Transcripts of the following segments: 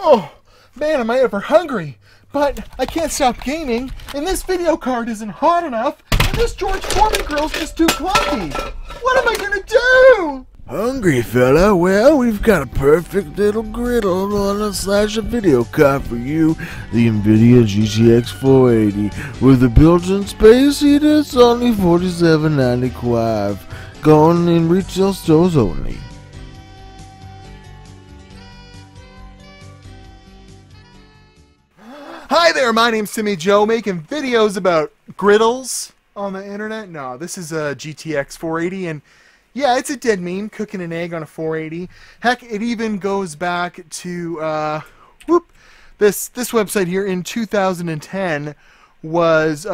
Oh, man, am I ever hungry. But I can't stop gaming, and this video card isn't hot enough, and this George Foreman Grill's just too clunky. What am I gonna do? Hungry, fella? Well, we've got a perfect little griddle on a video card for you. The Nvidia GTX 480. With a built-in space heater, it's only $47.95. Going in retail stores only. Hi there, my name's Timmy Joe, making videos about griddles on the internet. No, this is a GTX 480, and yeah, it's a dead meme, cooking an egg on a 480. Heck, it even goes back to, this website here in 2010 was,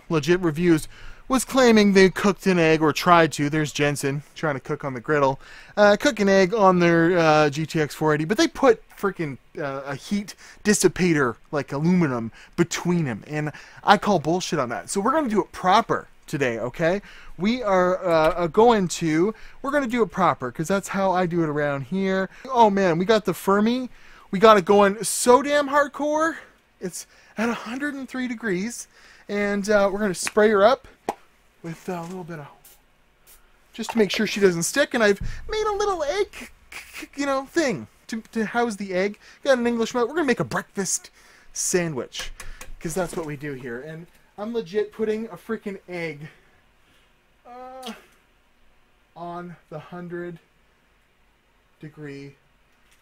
legit reviews, was claiming they cooked an egg, or tried to. There's Jensen trying to cook on the griddle. Cook an egg on their GTX 480, but they put freaking a heat dissipator, like aluminum, between them, and I call bullshit on that. So we're going to do it proper today, okay? We are going to do it proper, because that's how I do it around here. Oh man, we got the Fermi. We got it going so damn hardcore. It's at 103 degrees, and we're going to spray her up with a little bit of, just to make sure she doesn't stick. And I've made a little egg, thing to house the egg. Got an English mug. We're going to make a breakfast sandwich, because that's what we do here. And I'm legit putting a freaking egg on the 100-degree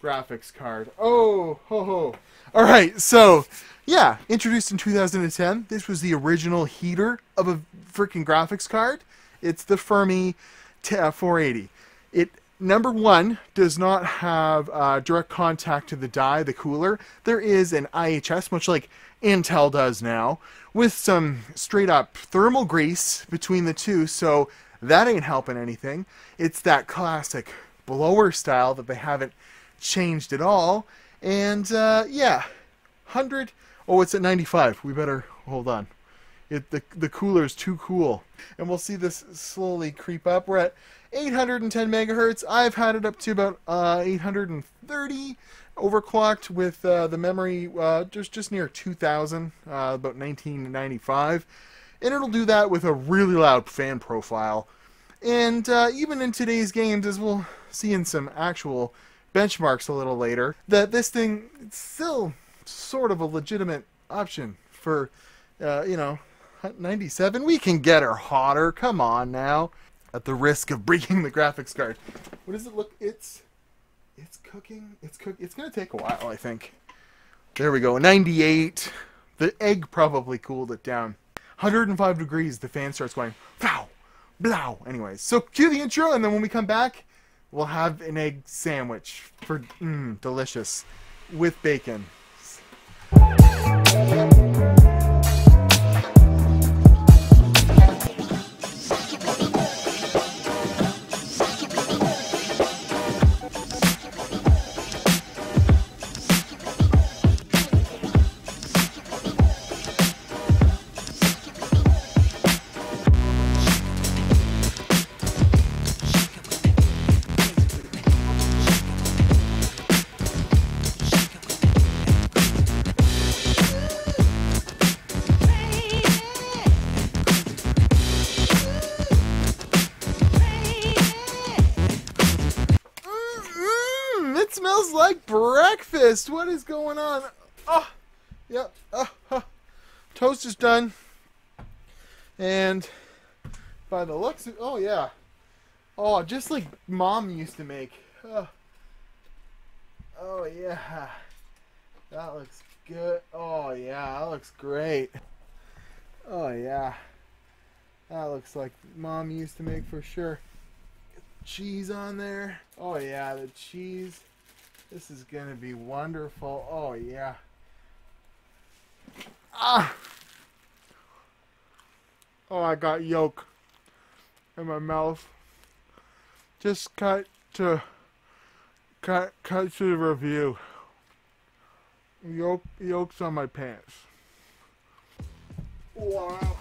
graphics card. Oh, ho, ho. All right, so, yeah, introduced in 2010. This was the original heater of a freaking graphics card. It's the Fermi 480. It, number one, does not have direct contact to the die, the cooler. There is an IHS, much like Intel does now, with some straight-up thermal grease between the two, so that ain't helping anything. It's that classic blower style that they haven't changed at all. And, yeah, 100... Oh, it's at 95. We better hold on. The cooler's too cool. And we'll see this slowly creep up. We're at 810 megahertz. I've had it up to about 830 overclocked with the memory just near 2000, about 1995. And it'll do that with a really loud fan profile. And even in today's games, as we'll see in some actual benchmarks a little later, that this thing, it's still sort of a legitimate option for, 97. We can get her hotter. Come on now. At the risk of breaking the graphics card. What does it look? It's cooking. It's going to take a while, I think. There we go. 98. The egg probably cooled it down. 105 degrees. The fan starts going, pow, blow. Anyways, so cue the intro, and then when we come back, we'll have an egg sandwich for delicious with bacon. It smells like breakfast. What is going on? Oh, yeah. Toast is done. And by the looks of, oh yeah. Oh, just like Mom used to make. Oh yeah. That looks good. Oh yeah, that looks great. Oh yeah. That looks like Mom used to make for sure. Cheese on there. Oh yeah, the cheese. This is gonna be wonderful. Oh yeah. Ah. Oh, I got yolk in my mouth. Just cut to the review. Yolk's on my pants. Wow.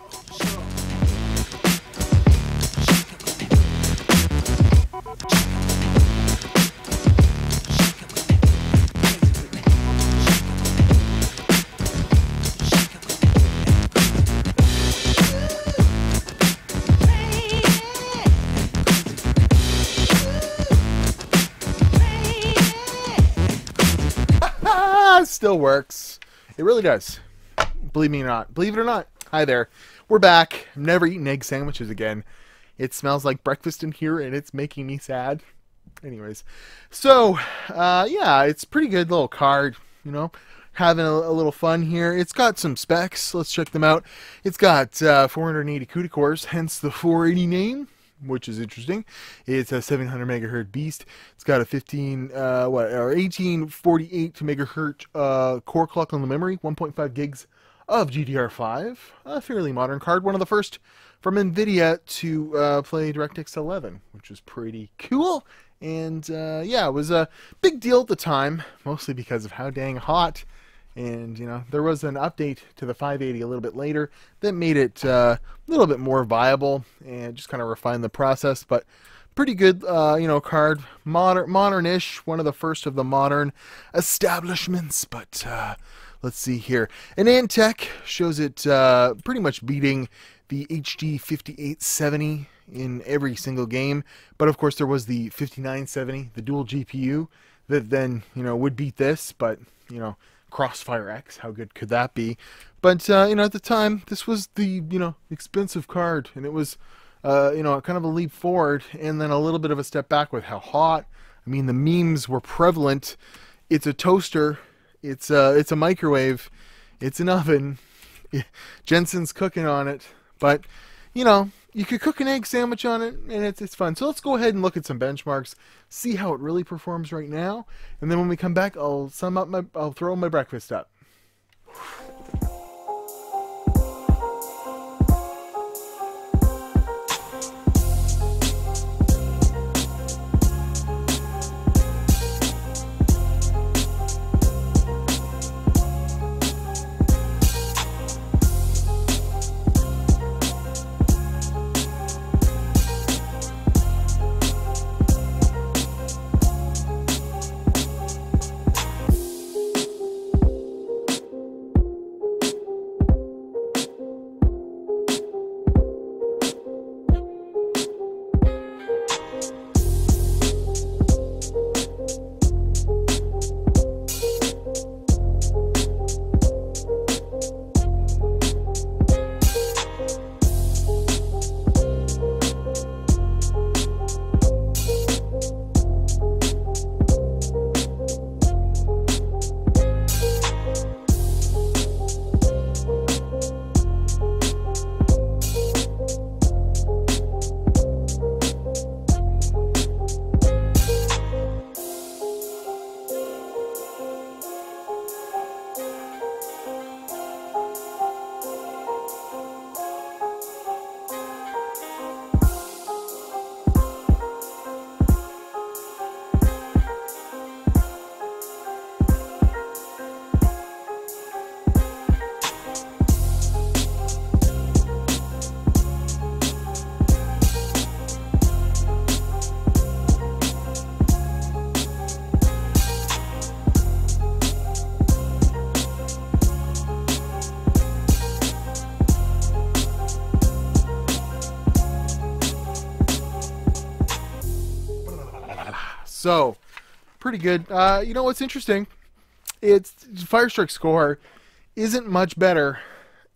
it still works. It really does. Believe me or not. Believe it or not. Hi there. We're back. I've never eaten egg sandwiches again. It smells like breakfast in here, and it's making me sad. Anyways, so yeah, it's a pretty good little card, you know, having a little fun here. It's got some specs. Let's check them out. It's got 480 CUDA cores, hence the 480 name, which is interesting. It's a 700 megahertz beast. It's got a 1848 megahertz core clock on the memory, 1.5 gigs of GDR5. A fairly modern card, one of the first from Nvidia to play DirectX 11, which is pretty cool. And yeah, it was a big deal at the time, mostly because of how dang hot. And, you know, there was an update to the 580 a little bit later that made it a little bit more viable and just kind of refined the process. But pretty good, you know, card. Modern-ish, one of the first of the modern establishments. But let's see here. An Antec shows it pretty much beating the HD 5870 in every single game, but of course there was the 5970, the dual GPU, that then, you know, would beat this, but, you know, Crossfire X, how good could that be? But, you know, at the time, this was the, you know, expensive card, and it was, you know, kind of a leap forward, and then a little bit of a step back with how hot. I mean, the memes were prevalent. It's a toaster, it's a microwave, it's an oven, Jensen's cooking on it, but, you know, you could cook an egg sandwich on it, and it's fun. So let's go ahead and look at some benchmarks, see how it really performs right now, and then when we come back, I'll throw my breakfast up. So, pretty good. You know what's interesting? It's Firestrike score isn't much better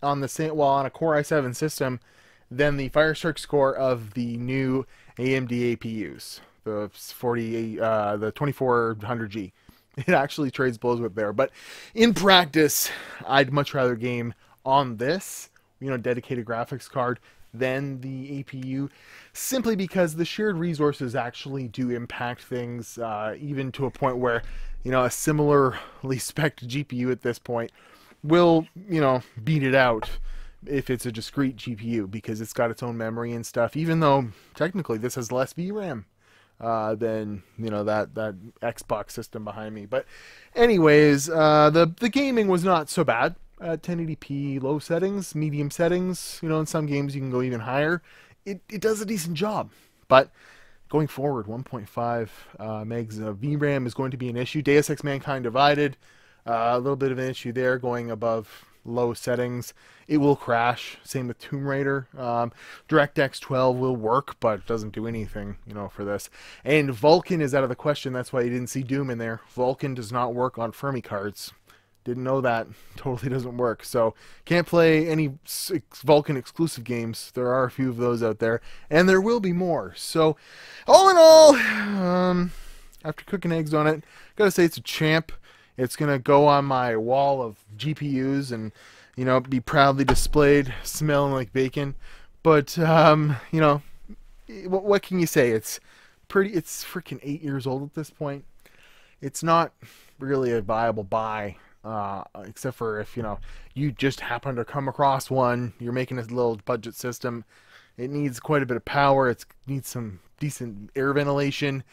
on the same, well, on a Core i7 system than the Firestrike score of the new AMD APUs, the 2400G. It actually trades blows with there, but in practice, I'd much rather game on this, you know, dedicated graphics card than the APU, simply because the shared resources actually do impact things, even to a point where, you know, a similarly spec'd GPU at this point will, you know, beat it out if it's a discrete GPU, because it's got its own memory and stuff, even though technically this has less VRAM than, you know, that Xbox system behind me. But anyways, the gaming was not so bad. 1080p low settings, medium settings, you know, in some games you can go even higher. It does a decent job, but going forward, 1.5 megs of VRAM is going to be an issue. Deus Ex Mankind Divided, a little bit of an issue there, going above low settings. It will crash. Same with Tomb Raider. DirectX 12 will work, but it doesn't do anything, you know, for this. And Vulkan is out of the question. That's why you didn't see Doom in there. Vulkan does not work on Fermi cards. Didn't know that. Totally doesn't work. So can't play any Vulkan exclusive games. There are a few of those out there, and there will be more. So all in all, after cooking eggs on it, gotta say it's a champ. It's gonna go on my wall of GPUs and, you know, be proudly displayed, smelling like bacon. But you know, what can you say? It's freaking 8 years old at this point. It's not really a viable buy, except for if, you know, you just happen to come across one. You're making a little budget system. It needs quite a bit of power. It needs some decent air ventilation,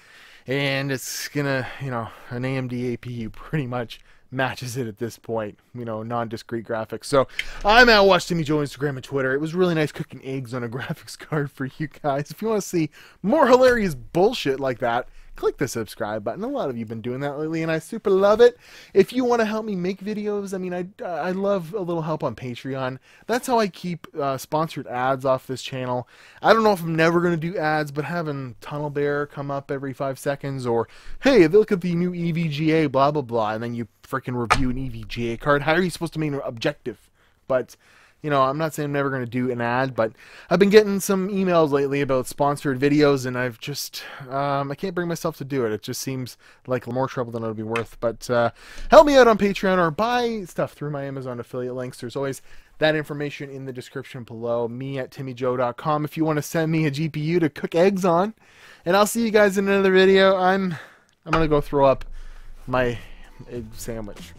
and it's gonna, you know, an AMD APU pretty much matches it at this point, you know, non-discrete graphics. So I'm at Watch Timmy Joe Instagram and Twitter. It was really nice cooking eggs on a graphics card for you guys. If you want to see more hilarious bullshit like that, click the subscribe button. A lot of you have been doing that lately, and I super love it. If you want to help me make videos, I mean, I love a little help on Patreon. That's how I keep sponsored ads off this channel. I don't know if I'm never going to do ads, but having Tunnel Bear come up every 5 seconds, or, hey, look at the new EVGA, blah, blah, blah, and then you freaking review an EVGA card. How are you supposed to make it objective? But, you know, I'm not saying I'm never going to do an ad, but I've been getting some emails lately about sponsored videos, and I've just, I can't bring myself to do it. It just seems like more trouble than it'll be worth. But help me out on Patreon, or buy stuff through my Amazon affiliate links. There's always that information in the description below. Me at timmyjoe.com if you want to send me a GPU to cook eggs on. And I'll see you guys in another video. I'm going to go throw up my egg sandwich.